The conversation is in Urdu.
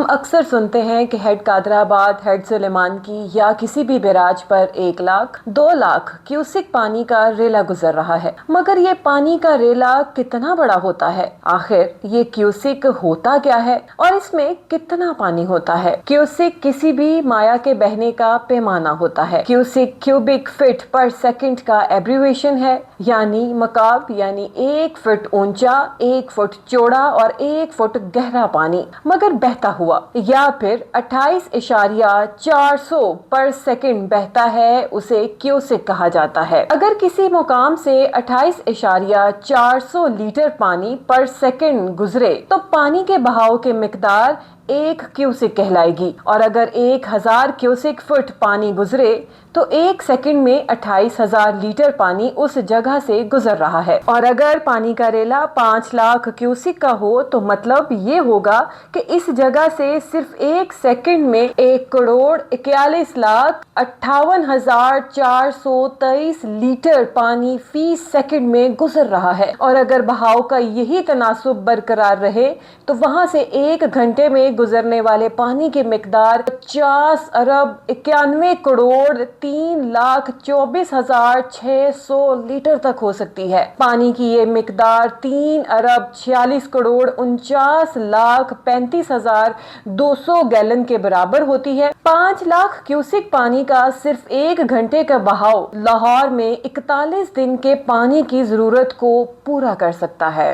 ہم اکثر سنتے ہیں کہ ہیڈ قادرآباد، ہیڈ سلیمان کی یا کسی بھی بیراج پر 1 لاکھ 2 لاکھ کیوسک پانی کا ریلا گزر رہا ہے، مگر یہ پانی کا ریلا کتنا بڑا ہوتا ہے؟ آخر یہ کیوسک ہوتا کیا ہے اور اس میں کتنا پانی ہوتا ہے؟ کیوسک کسی بھی مائع کے بہنے کا پیمانہ ہوتا ہے۔ Cusec cubic feet per second کا ایبریویشن ہے، یعنی مکعب، یعنی 1 فٹ اونچا، 1 فٹ چوڑا اور 1 فٹ گہرا پانی مگر بہتا ہوا، یا پھر 28.400 پر سیکنڈ بہتا ہے، اسے کیوسک کہا جاتا ہے۔ اگر کسی مقام سے 28.400 لیٹر پانی پر سیکنڈ گزرے تو پانی کے بہاؤ کی مقدار 1 کیوسک کہلائے گی، اور اگر 1000 کیوسک فٹ پانی گزرے تو 1 سیکنڈ میں 28,000 لیٹر پانی اس جگہ سے گزر رہا ہے۔ اور اگر پانی کا ریلا 5 لاکھ کیوسک کا ہو تو مطلب یہ ہوگا کہ اس جگہ سے صرف 1 سیکنڈ میں 1,41,58,423 لیٹر پانی فی سیکنڈ میں گزر رہا ہے، اور اگر بہاؤ کا یہی تناسب برقرار رہے تو وہاں سے 1 گھنٹے میں گزرنے والے پانی کی مقدار 50,91,03,24,600 لیٹر تک ہو سکتی ہے۔ پانی کی یہ مقدار 3,46,49,35,200 گیلن کے برابر ہوتی ہے۔ 5 لاکھ کیوسک پانی کا صرف 1 گھنٹے کا بہاؤ لاہور میں 41 دن کے پانی کی ضرورت کو پورا کر سکتا ہے۔